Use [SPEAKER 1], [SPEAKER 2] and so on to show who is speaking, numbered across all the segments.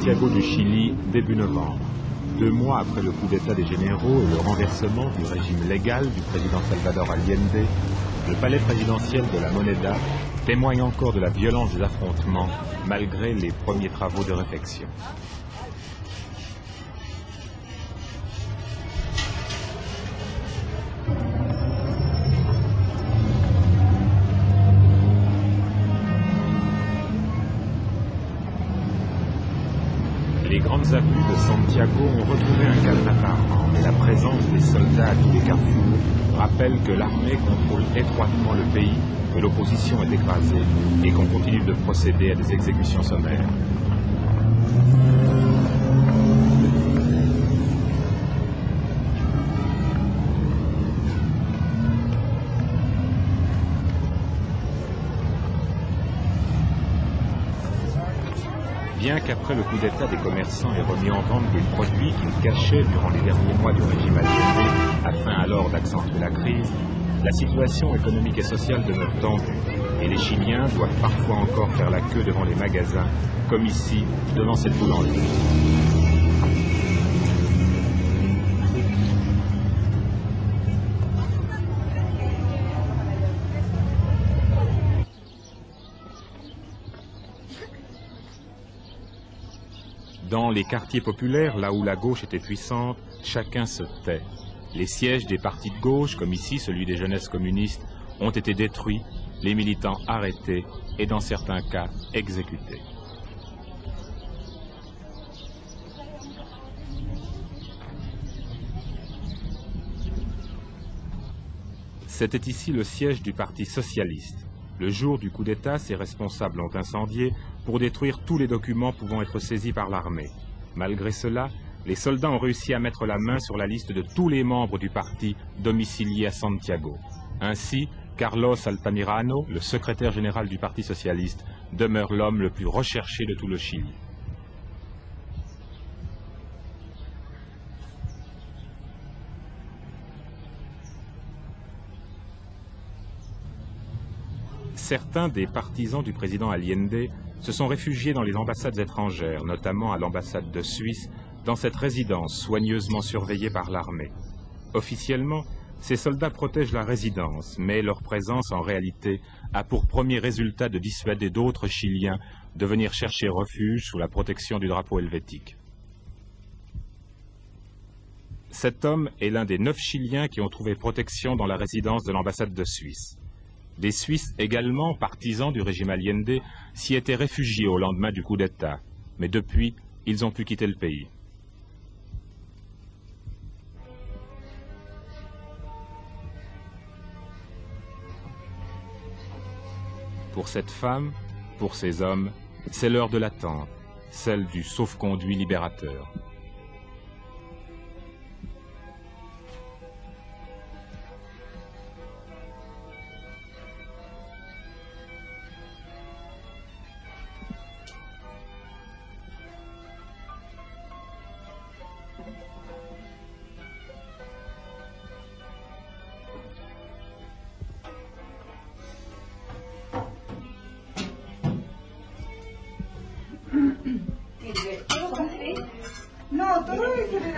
[SPEAKER 1] Santiago du Chili début novembre. 2 mois après le coup d'État des généraux et le renversement du régime légal du président Salvador Allende, le palais présidentiel de la Moneda témoigne encore de la violence des affrontements malgré les premiers travaux de réfection. Les grandes avenues de Santiago ont retrouvé un calme apparent, mais la présence des soldats à tous les carrefours rappelle que l'armée contrôle étroitement le pays, que l'opposition est écrasée et qu'on continue de procéder à des exécutions sommaires. Bien qu'après le coup d'État des commerçants aient remis en vente des produits qu'ils cachaient durant les derniers mois du régime Allende, afin alors d'accentuer la crise, la situation économique et sociale demeure tendue, et les Chiliens doivent parfois encore faire la queue devant les magasins, comme ici, devant cette boulangerie. Dans les quartiers populaires, là où la gauche était puissante, chacun se tait. Les sièges des partis de gauche, comme ici celui des jeunesses communistes, ont été détruits, les militants arrêtés et dans certains cas exécutés. C'était ici le siège du Parti socialiste. Le jour du coup d'État, ses responsables ont incendié pour détruire tous les documents pouvant être saisis par l'armée. Malgré cela, les soldats ont réussi à mettre la main sur la liste de tous les membres du parti domiciliés à Santiago. Ainsi, Carlos Altamirano, le secrétaire général du Parti socialiste, demeure l'homme le plus recherché de tout le Chili. Certains des partisans du président Allende se sont réfugiés dans les ambassades étrangères, notamment à l'ambassade de Suisse, dans cette résidence soigneusement surveillée par l'armée. Officiellement, ces soldats protègent la résidence, mais leur présence en réalité a pour premier résultat de dissuader d'autres Chiliens de venir chercher refuge sous la protection du drapeau helvétique. Cet homme est l'un des 9 Chiliens qui ont trouvé protection dans la résidence de l'ambassade de Suisse. Des Suisses également, partisans du régime Allende, s'y étaient réfugiés au lendemain du coup d'État, mais depuis, ils ont pu quitter le pays. Pour cette femme, pour ces hommes, c'est l'heure de l'attente, celle du sauf-conduit libérateur.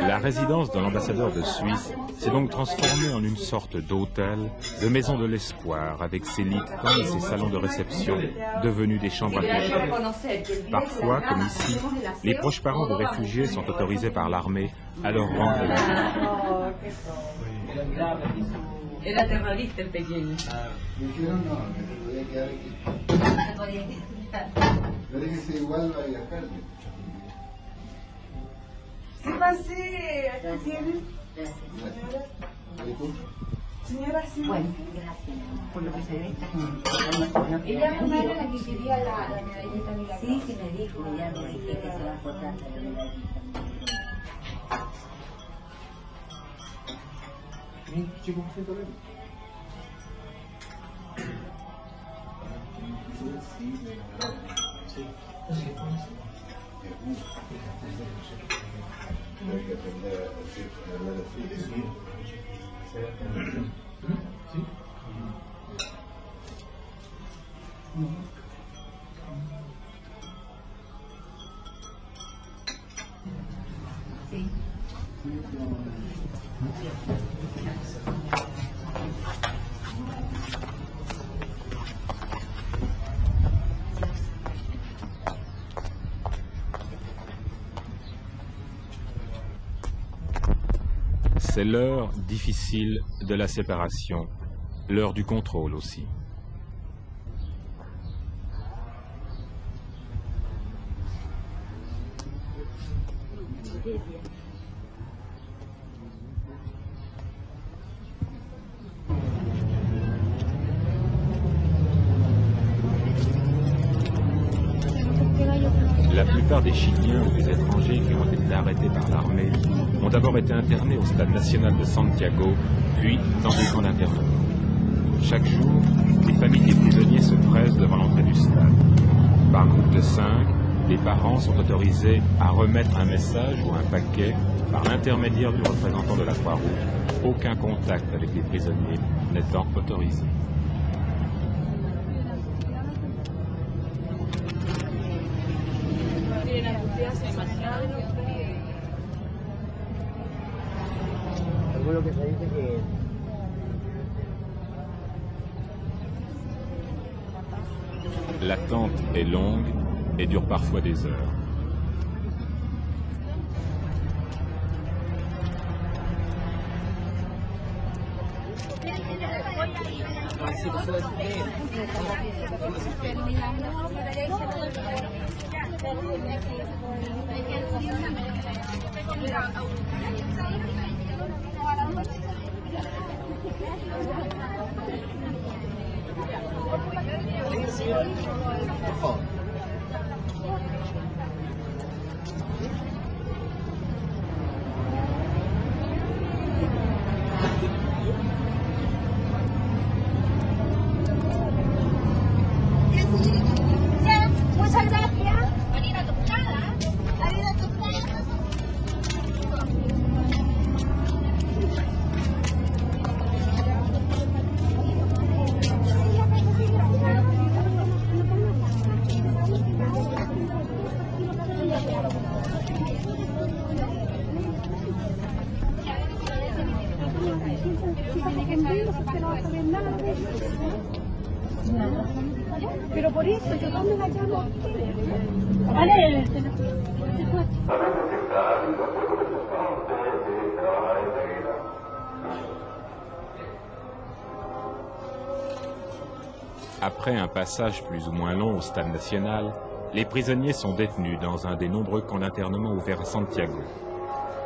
[SPEAKER 1] La résidence de l'ambassadeur de Suisse s'est donc transformée en une sorte d'hôtel, de maison de l'espoir, avec ses lits fins et ses salons de réception devenus des chambres à coucher. Parfois, comme ici, les proches parents de réfugiés sont autorisés par l'armée à leur rendre visite.
[SPEAKER 2] Era terrorista el pequeño.
[SPEAKER 3] ¿Qué pasé? Señora, sí.
[SPEAKER 2] Bueno, gracias. Por lo que se ve, está como...
[SPEAKER 4] Ella no era la que quería la medallita milagrosa.
[SPEAKER 2] Sí, sí me dijo, ya me dije que se va a cortar.
[SPEAKER 1] C'est l'heure difficile de la séparation, l'heure du contrôle aussi. La plupart des Chiliens ou des étrangers qui ont été arrêtés par l'armée ont d'abord été internés au stade national de Santiago, puis dans des camps d'internement. Chaque jour, les familles des prisonniers se pressent devant l'entrée du stade. Par groupe de 5, les parents sont autorisés à remettre un message ou un paquet par l'intermédiaire du représentant de la Croix-Rouge, aucun contact avec les prisonniers n'étant autorisé. L'attente est longue et dure parfois des heures.
[SPEAKER 5] Pero por eso, yo ¿dónde la llamo? Vale,
[SPEAKER 1] Après un passage plus ou moins long au stade national, les prisonniers sont détenus dans un des nombreux camps d'internement ouverts à Santiago.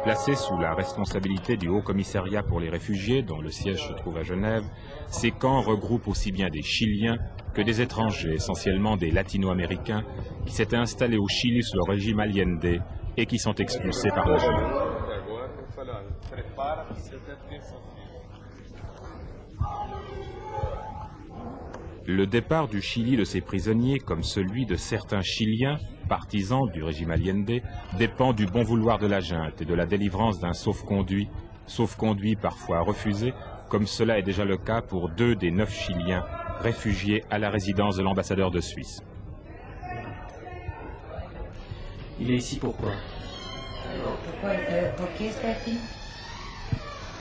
[SPEAKER 1] Placés sous la responsabilité du Haut Commissariat pour les réfugiés, dont le siège se trouve à Genève, ces camps regroupent aussi bien des Chiliens que des étrangers, essentiellement des Latino-Américains, qui s'étaient installés au Chili sous le régime Allende et qui sont expulsés par la junte. Le départ du Chili de ces prisonniers, comme celui de certains Chiliens, partisans du régime Allende, dépend du bon vouloir de la junte et de la délivrance d'un sauf-conduit parfois refusé, comme cela est déjà le cas pour 2 des 9 Chiliens réfugiés à la résidence de l'ambassadeur de Suisse.
[SPEAKER 6] Il est ici pourquoi?
[SPEAKER 2] ¿Por qué está aquí?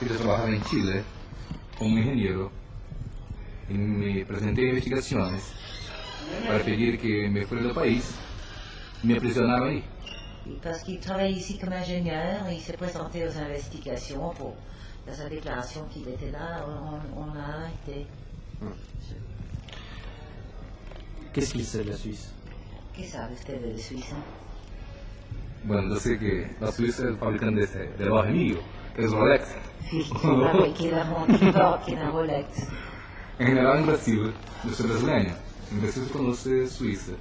[SPEAKER 7] Yo trabajaba en Chile como ingeniero y me presenté a investigaciones para pedir que me fuera del país y me aprisionaron ahí.
[SPEAKER 2] Parce qu'il travaille ici comme ingénieur, il s'est présenté aux investigations pour dans sa déclaration qu'il était là, on l'a arrêté.
[SPEAKER 6] Qu'est-ce qu'il sait de la Suisse?
[SPEAKER 2] ¿Qué sabe usted de Suiza?
[SPEAKER 7] Bueno, yo sé que la Suiza es el fabricante de los mío, que es Rolex.
[SPEAKER 2] Que era Rolex.
[SPEAKER 7] En general en Brasil, yo soy brasileño. En Brasil se conoce Suiza,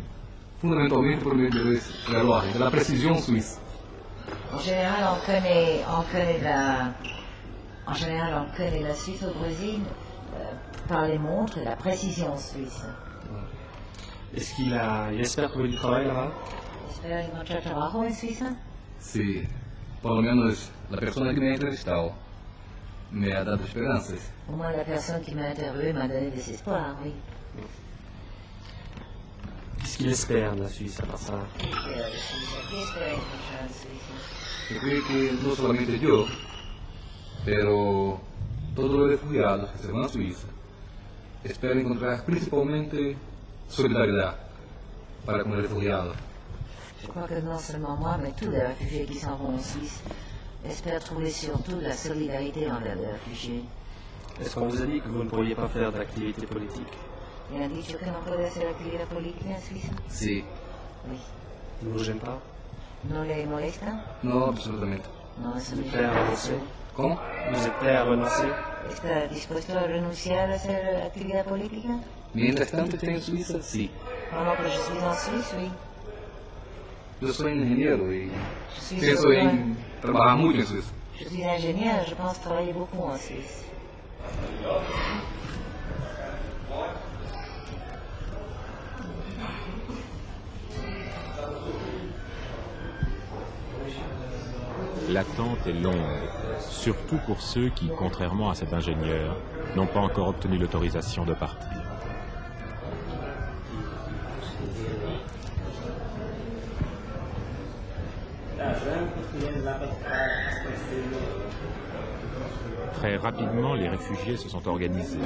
[SPEAKER 7] fundamentalmente por medio de reloj, de la precisión suiza.
[SPEAKER 2] En général, on connaît la Suisse au Brésil par les montres et la précision suisse.
[SPEAKER 6] Est-ce qu'il espère trouver du travail là-bas?
[SPEAKER 2] ¿Espera encontrar trabajo en Suiza?
[SPEAKER 7] Sí, por lo menos la persona que me ha entrevistado me ha dado esperanzas.
[SPEAKER 2] Au moins, la personne qui m'a interviewé m'a donné des espoirs, oui.
[SPEAKER 6] Qu'est-ce qu'il espère de la Suisse à part ça?
[SPEAKER 2] ¿Qué espera encontrar en Suiza?
[SPEAKER 7] Yo creo que no solamente yo, pero todos los refugiados que se van a Suiza esperan encontrar principalmente solidaridad para con los refugiados.
[SPEAKER 2] Je crois que non seulement moi, mais tous les réfugiés qui s'en vont en Suisse espèrent trouver surtout de la solidarité envers les réfugiés.
[SPEAKER 6] Est-ce qu'on vous a dit que vous ne pourriez pas faire d'activité politique?
[SPEAKER 2] Mi ha dicho que no puede hacer actividad política en Suiza.
[SPEAKER 7] Sí,
[SPEAKER 2] Oui.
[SPEAKER 6] Ça ne vous gêne pas?
[SPEAKER 2] ¿No le molesta?
[SPEAKER 7] no, absolutamente.
[SPEAKER 2] No, eso
[SPEAKER 6] Vous
[SPEAKER 2] me
[SPEAKER 6] êtes prêt à renoncer?
[SPEAKER 7] ¿Cómo?
[SPEAKER 6] Vous êtes prêt à renoncer?
[SPEAKER 2] ¿Está dispuesto a renunciar a hacer actividad política?
[SPEAKER 7] Mientras tanto esté en Suiza, sí.
[SPEAKER 2] Pendant que je suis en Suisse, oui.
[SPEAKER 7] Yo soy ingeniero y
[SPEAKER 2] Je suis,
[SPEAKER 7] pienso
[SPEAKER 2] sur-
[SPEAKER 7] en trabajar mucho en Suiza.
[SPEAKER 2] je suis ingénieur, je pense travailler beaucoup en Suisse.
[SPEAKER 1] L'attente est longue, surtout pour ceux qui, contrairement à cet ingénieur, n'ont pas encore obtenu l'autorisation de partir. Très rapidement, les réfugiés se sont organisés.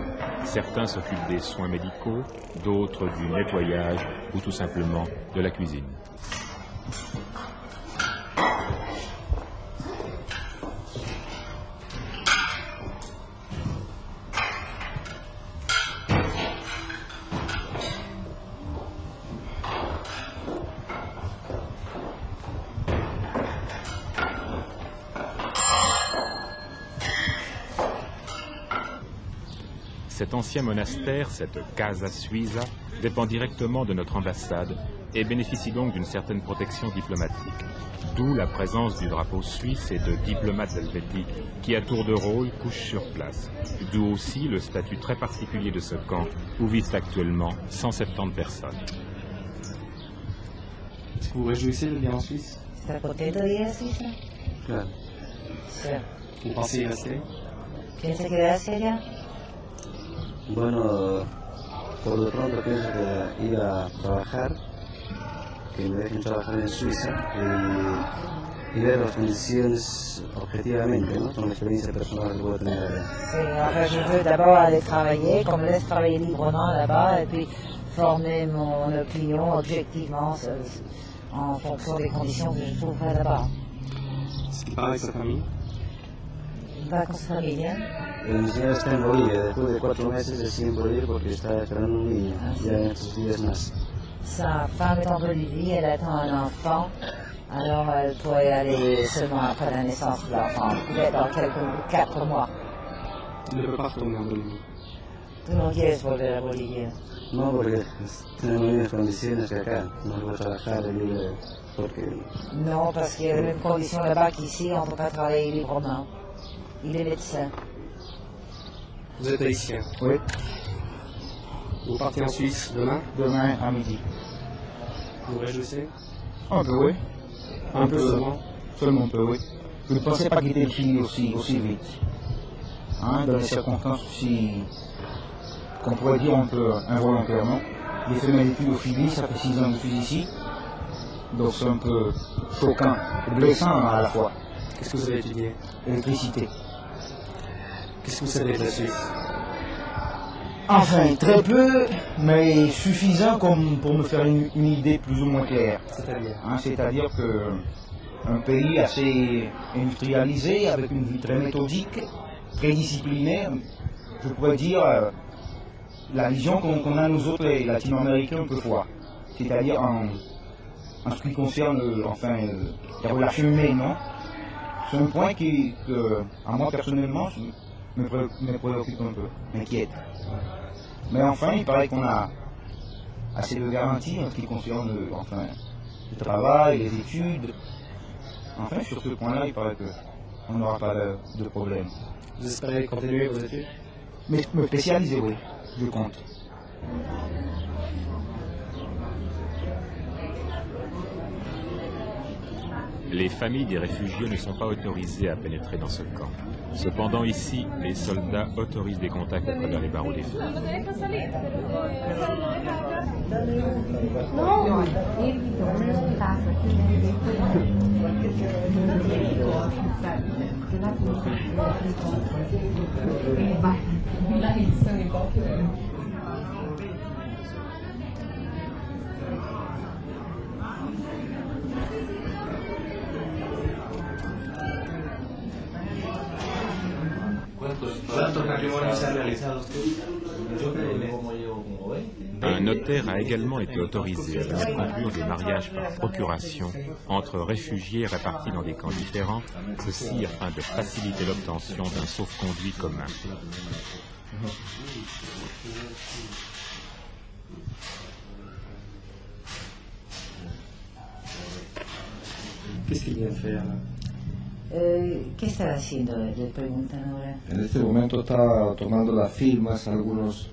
[SPEAKER 1] Certains s'occupent des soins médicaux, d'autres du nettoyage ou tout simplement de la cuisine. Cet ancien monastère, cette Casa Suiza, dépend directement de notre ambassade et bénéficie donc d'une certaine protection diplomatique. D'où la présence du drapeau suisse et de diplomates helvétiques qui, à tour de rôle, couchent sur place. D'où aussi le statut très particulier de ce camp où vivent actuellement 170 personnes.
[SPEAKER 6] Est-ce que vous vous réjouissez de venir en Suisse?
[SPEAKER 2] ¿Está contento de ir a Suiza?
[SPEAKER 6] Claro.
[SPEAKER 2] Sí.
[SPEAKER 6] Vous pensez y rester?
[SPEAKER 2] ¿Piensa quedarse allá?
[SPEAKER 8] Bueno, por lo pronto pienso que ir a trabajar, que me dejen trabajar en Suiza y ver las condiciones objetivamente, ¿no? Con la experiencia personal que puedo tener allá.
[SPEAKER 2] Sí, enfin, je veux d'abord aller travailler, qu'on me laisse travailler librement là-bas et puis former mon opinion objectivement en fonction des conditions que je trouverai là-bas.
[SPEAKER 6] Est-ce qu'il part avec sa famille?
[SPEAKER 2] Va con su familia.
[SPEAKER 8] Mi señora está en Bolivia, después de 4 meses decide ir porque está esperando un niño, ya en estos días más.
[SPEAKER 2] Sa femme est en Bolivie, elle attend un enfant, alors elle pourrait aller seulement après la naissance de l'enfant, peut-être dans quelques 4 mois.
[SPEAKER 6] Il ne peut pas retourner en Bolivie.
[SPEAKER 2] Tú no quieres volver a Bolivia.
[SPEAKER 8] No, porque tenemos las mismas condiciones que acá, no puedo trabajar libre porque
[SPEAKER 2] Non, parce qu'il y a les mêmes conditions là-bas qu'ici, on ne peut pas travailler librement. Il est médecin.
[SPEAKER 6] Vous êtes haïtien.
[SPEAKER 9] Oui,
[SPEAKER 6] Vous partez en Suisse demain?
[SPEAKER 9] demain à midi.
[SPEAKER 6] Vous vous réjouissez?
[SPEAKER 9] Un peu, oui.
[SPEAKER 6] Un peu seulement.
[SPEAKER 9] Seulement un peu, oui. Je ne pensais pas quitter le pays aussi vite. Hein, dans les circonstances aussi, qu'on pourrait dire un peu involontairement. J'ai fait mes études au Chili, ça fait 6 ans que je suis ici. Donc c'est un peu choquant et blessant à la fois.
[SPEAKER 6] Qu'est-ce que vous avez étudié?
[SPEAKER 9] L'électricité.
[SPEAKER 6] Qu'est-ce que vous savez de la Suisse?
[SPEAKER 9] Enfin, très peu, mais suffisant comme pour me faire une idée plus ou moins claire.
[SPEAKER 6] C'est-à-dire?
[SPEAKER 9] Hein, c'est-à-dire que un pays assez industrialisé, avec une vie très méthodique, très disciplinaire, je pourrais dire la vision qu'on a nous autres les latino-américains quelquefois. C'est-à-dire en ce qui concerne les relations humaines, non? C'est un point qui, à moi personnellement, me préoccupe un peu, m'inquiète. Mais enfin, il paraît qu'on a assez de garanties en ce qui concerne le travail, les études. Enfin, sur ce point-là, il paraît qu'on n'aura pas de problème.
[SPEAKER 6] Vous espérez continuer vos études?
[SPEAKER 9] Mais me spécialiser, oui, je compte.
[SPEAKER 1] Les familles des réfugiés ne sont pas autorisées à pénétrer dans ce camp. Cependant, ici, les soldats autorisent des contacts à travers les barreaux des fenêtres.
[SPEAKER 6] ¿Cuántos matrimonios se han realizado usted? Yo creo que
[SPEAKER 1] Un notaire a également été autorisé à venir conclure des mariages par procuration entre réfugiés répartis dans des camps différents, ceci afin de faciliter l'obtention d'un sauf-conduit commun.
[SPEAKER 6] Qu'est-ce qu'il vient faire là?
[SPEAKER 2] ¿Qué está haciendo? Le preguntan ahora.
[SPEAKER 10] En este momento está tomando las firmas algunos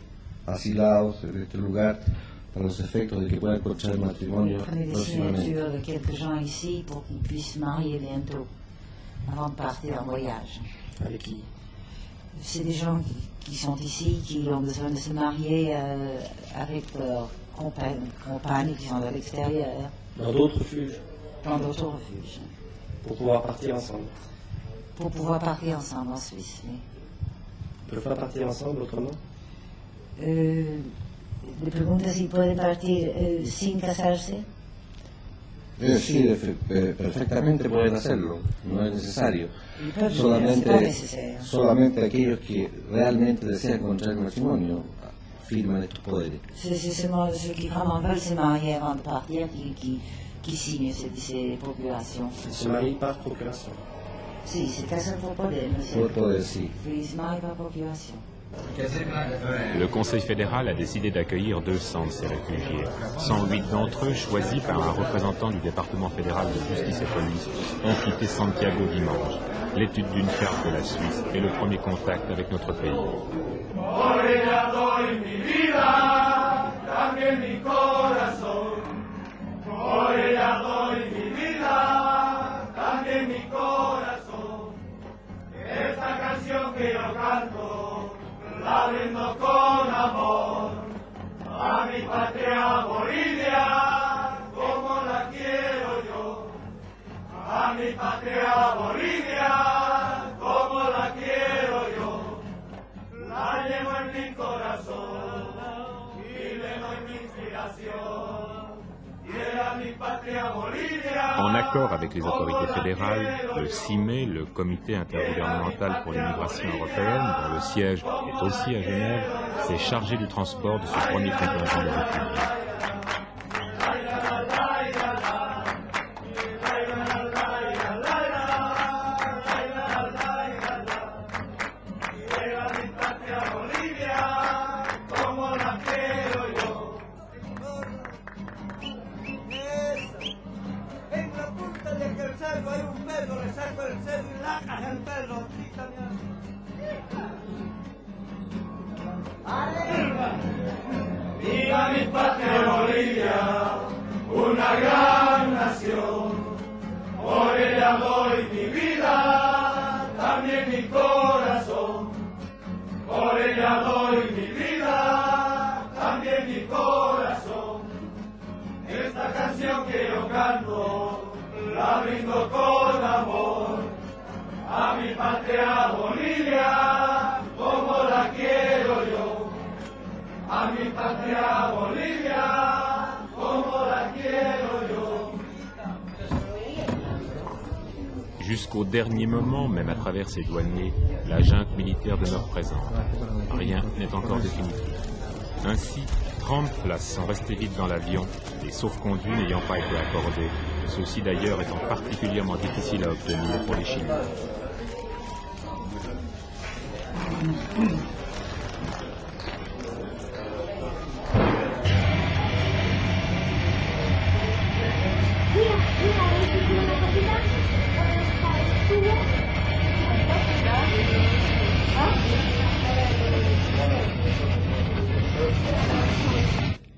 [SPEAKER 10] asilados en este lugar para los efectos de que pueda contraer matrimonio
[SPEAKER 2] Prenez des
[SPEAKER 10] próximamente.
[SPEAKER 2] signatures de quelques gens ici pour qu'ils puissent se marier bientôt, avant de partir en voyage.
[SPEAKER 6] Avec qui?
[SPEAKER 2] C'est des gens qui sont ici, qui ont besoin de se marier avec leurs compagnes qui sont à l'extérieur,
[SPEAKER 6] Dans d'autres refuges,
[SPEAKER 2] dans d'autres refuges,
[SPEAKER 6] pour pouvoir partir ensemble.
[SPEAKER 2] pour pouvoir partir ensemble en Suisse. Oui.
[SPEAKER 6] Ils ne peuvent pas partir ensemble autrement?
[SPEAKER 2] Le pregunta si pueden partir sin casarse.
[SPEAKER 10] Sí, perfectamente pueden hacerlo, no es necesario.
[SPEAKER 2] Es pas necesario.
[SPEAKER 10] Solamente aquellos que realmente desean contraer matrimonio firman estos poderes.
[SPEAKER 2] C'est seulement ceux qui vraiment veulent se marier avant de partir qui signent ces procurations.
[SPEAKER 6] Ils se marient par procuration.
[SPEAKER 2] Si, se casan por poder, ¿no es
[SPEAKER 10] Por
[SPEAKER 2] cierto?
[SPEAKER 10] poder, sí.
[SPEAKER 2] Ils se marient par procuration.
[SPEAKER 1] Le Conseil fédéral a décidé d'accueillir 200 de ces réfugiés. 108 d'entre eux, choisis par un représentant du département fédéral de justice et police, ont quitté Santiago dimanche. L'étude d'une carte de la Suisse est le premier contact avec notre pays.
[SPEAKER 11] Por ella doy mi vida, también mi corazón. Por ella doy mi vida, también mi corazón. Esta canción que yo canto, la brindo con amor a mi patria Bolivia, como la quiero yo. A mi patria Bolivia, como la quiero yo. La llevo en mi corazón y le doy mi inspiración.
[SPEAKER 1] En accord avec les autorités fédérales, le 6 mai, le comité intergouvernemental pour l'immigration européenne, dont le siège est aussi à Genève, s'est chargé du transport de ce premier contingent de réfugiés.
[SPEAKER 11] Hay un perro, le saco el cerdo y lacas el perro. Viva mi patria Bolivia, una gran nación. Por ella doy mi vida, también mi corazón. Por ella doy mi vida, también mi corazón. Esta canción que yo canto, la brindo con amor a mi patria Bolivia, como la quiero yo. A mi patria Bolivia, como la quiero yo.
[SPEAKER 1] Jusqu'au dernier moment, même à travers ces douaniers, la junte militaire demeure présente. Rien n'est encore définitif. Ainsi, 30 places sont restées vides dans l'avion, les sauf-conduits n'ayant pas été accordés, ceux-ci d'ailleurs étant particulièrement difficiles à obtenir pour les Chinois.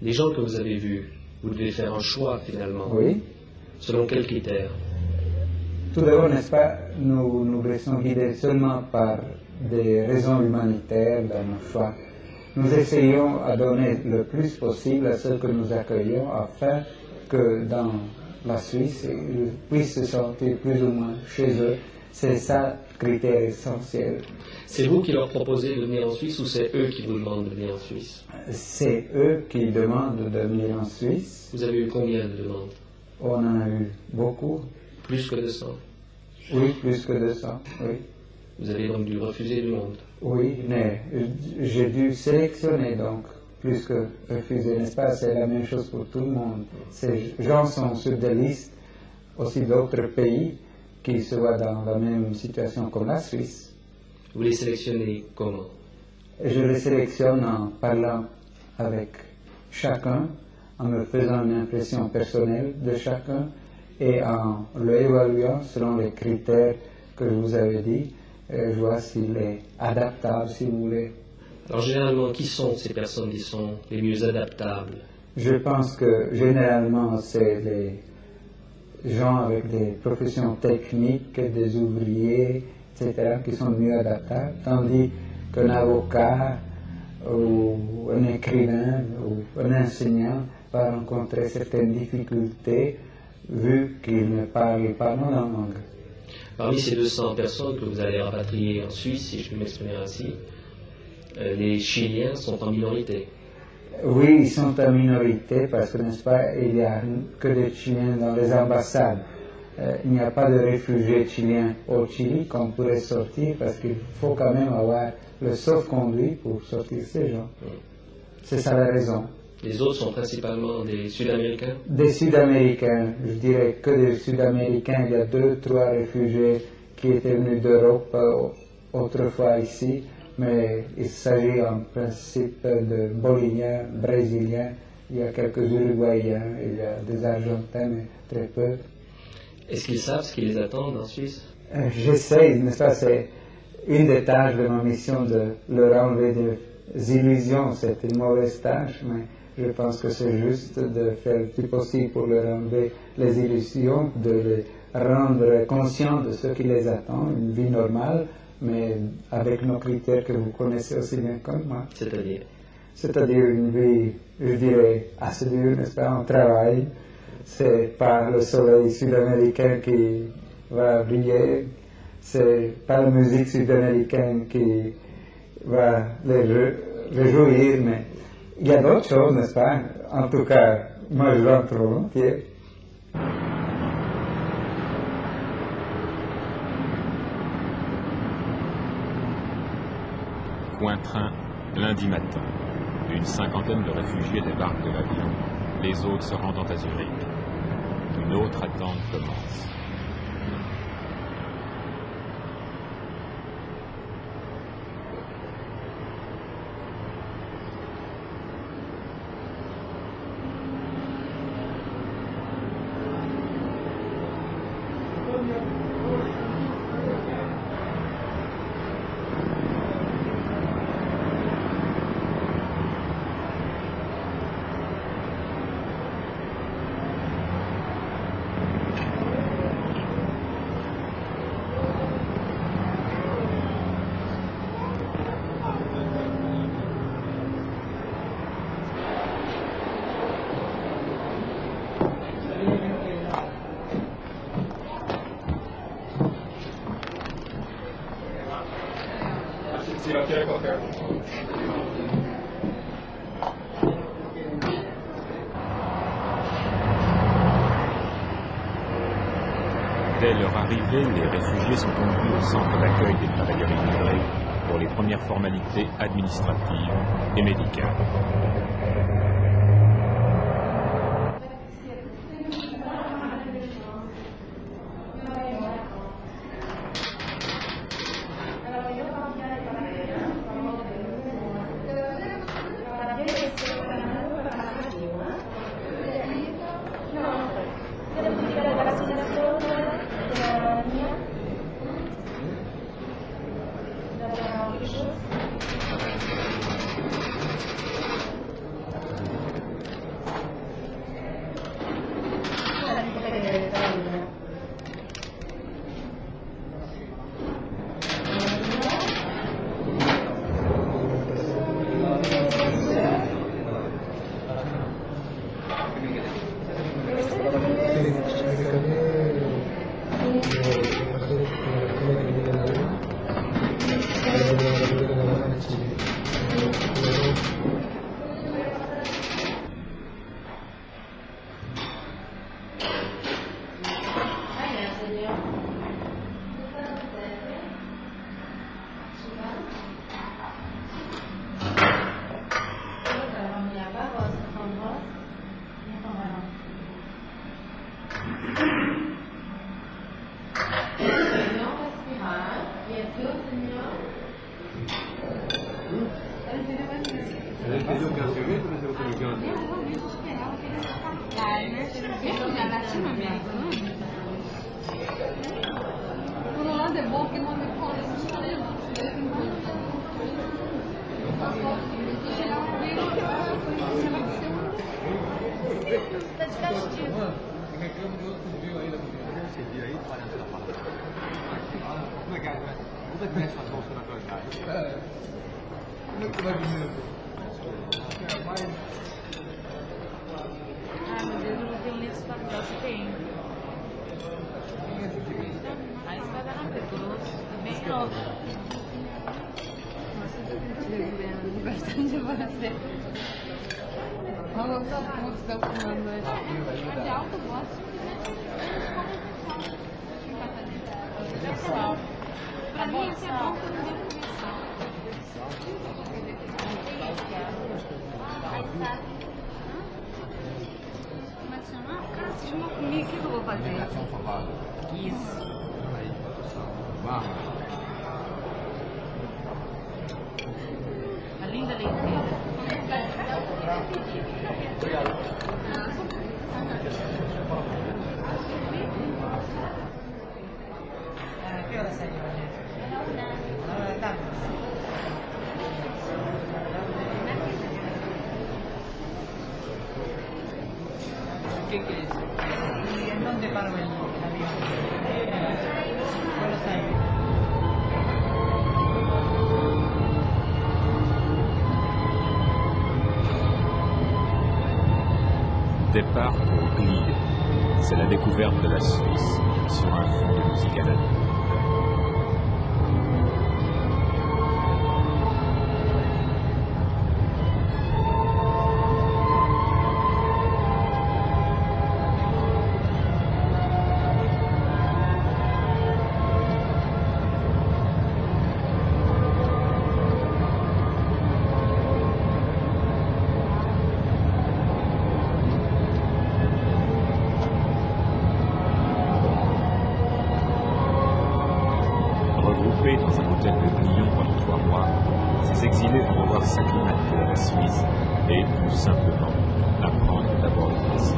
[SPEAKER 6] Les gens que vous avez vus, vous devez faire un choix finalement.
[SPEAKER 10] Oui.
[SPEAKER 6] Selon quels critères?
[SPEAKER 12] Tout d'abord, n'est-ce pas, nous restons guidés seulement par des raisons humanitaires dans nos choix. Nous essayons à donner le plus possible à ceux que nous accueillons afin que dans la Suisse, ils puissent se sentir plus ou moins chez eux. C'est ça le critère essentiel.
[SPEAKER 13] C'est vous qui leur proposez de venir en Suisse ou c'est eux qui vous demandent de venir en Suisse?
[SPEAKER 12] C'est eux qui demandent de venir en Suisse.
[SPEAKER 13] Vous avez eu combien de demandes?
[SPEAKER 12] On en a eu beaucoup.
[SPEAKER 13] Plus que 200?
[SPEAKER 12] Oui, plus que 200, oui.
[SPEAKER 13] Vous avez donc dû refuser du monde?
[SPEAKER 12] Oui, mais j'ai dû sélectionner donc, plus que refuser, n'est-ce pas? C'est la même chose pour tout le monde. Ces gens sont sur des listes aussi d'autres pays qui se voient dans la même situation comme la Suisse.
[SPEAKER 13] Vous les sélectionnez comment?
[SPEAKER 12] Je les sélectionne en parlant avec chacun, en me faisant une impression personnelle de chacun et en l'évaluant selon les critères que je vous avais dit. Je vois s'il est adaptable, si vous voulez.
[SPEAKER 13] Alors généralement, qui sont ces personnes qui sont les mieux adaptables?
[SPEAKER 12] Je pense que généralement, c'est les gens avec des professions techniques, des ouvriers, etc., qui sont mieux adaptables, tandis qu'un avocat ou un écrivain ou un enseignant va rencontrer certaines difficultés vu qu'il ne parle pas nos langues.
[SPEAKER 13] Parmi ces 200 personnes que vous allez rapatrier en Suisse, si je peux m'exprimer ainsi, les Chiliens sont en minorité.
[SPEAKER 12] Oui, ils sont en minorité parce que, n'est-ce pas, il n'y a que des Chiliens dans les ambassades. Il n'y a pas de réfugiés chiliens au Chili qu'on pourrait sortir parce qu'il faut quand même avoir le sauf-conduit pour sortir ces gens. C'est ça la raison.
[SPEAKER 13] Les autres sont principalement des Sud-Américains?
[SPEAKER 12] Des Sud-Américains, je dirais que des Sud-Américains. Il y a 2-3 réfugiés qui étaient venus d'Europe autrefois ici, mais il s'agit en principe de Boliviens, Brésiliens, il y a quelques Uruguayens, il y a des Argentins, mais très peu.
[SPEAKER 13] Est-ce qu'ils savent ce qui les attend en Suisse?
[SPEAKER 12] J'essaie, n'est-ce pas, c'est une des tâches de ma mission de leur enlever des illusions. C'est une mauvaise tâche, mais je pense que c'est juste de faire le plus possible pour leur enlever les illusions, de les rendre conscients de ce qui les attend, une vie normale, mais avec nos critères que vous connaissez aussi bien que moi.
[SPEAKER 13] C'est-à-dire?
[SPEAKER 12] C'est-à-dire une vie, je dirais, assez dure, n'est-ce pas, on travaille. C'est pas le soleil sud-américain qui va briller, c'est pas la musique sud-américaine qui va les réjouir, mais il y a d'autres choses, n'est-ce pas? En tout cas, moi je rentre volontiers.
[SPEAKER 1] Cointrin, lundi matin. Une cinquantaine de réfugiés débarquent de l'avion, les autres se rendant à Zurich. Une autre attente commence. Dès leur arrivée, les réfugiés sont conduits au centre d'accueil des travailleurs immigrés pour les premières formalités administratives et médicales.
[SPEAKER 6] entendeu o casamento, mas eu tô ligando.
[SPEAKER 4] Eu realmente esperava que ele fosse atrás, né? Mesmo da Latinoamérica, não é? Por um lado é bom porque não me conta essas coisas. Tá de castigo.
[SPEAKER 6] Reclamo de outro viu ainda do esse dia aí, parece da palavra. Como é que é? Como é que mexe as mãos na tua cara? Como é que vai vir?
[SPEAKER 4] Ai meu Deus, eu não tenho nesse papel, você tem? Aí você vai dar na pessoa, bem novo. Nossa, eu tô sentindo bastante de você. Olha só como você está fumando aí. É de alto gosto. Pessoal, pra mim isso é bom que eu não devo começar. Como é que chama? Cara, se chama comigo, o que eu vou fazer? Isso. A linda leiteira. Obrigado.
[SPEAKER 2] ¿Qué hora salió? A la hora de tarde. ¿Qué quieres? ¿Y en dónde paró el avión? Buenos Aires.
[SPEAKER 1] Départ pour Glied. C'est la découverte de la Suisse sur un fond de musique analogue. Dans un hôtel de Lyon pendant 3 mois, ces exilés vont devoir s'acclimater à la Suisse et, plus simplement, apprendre d'abord le français.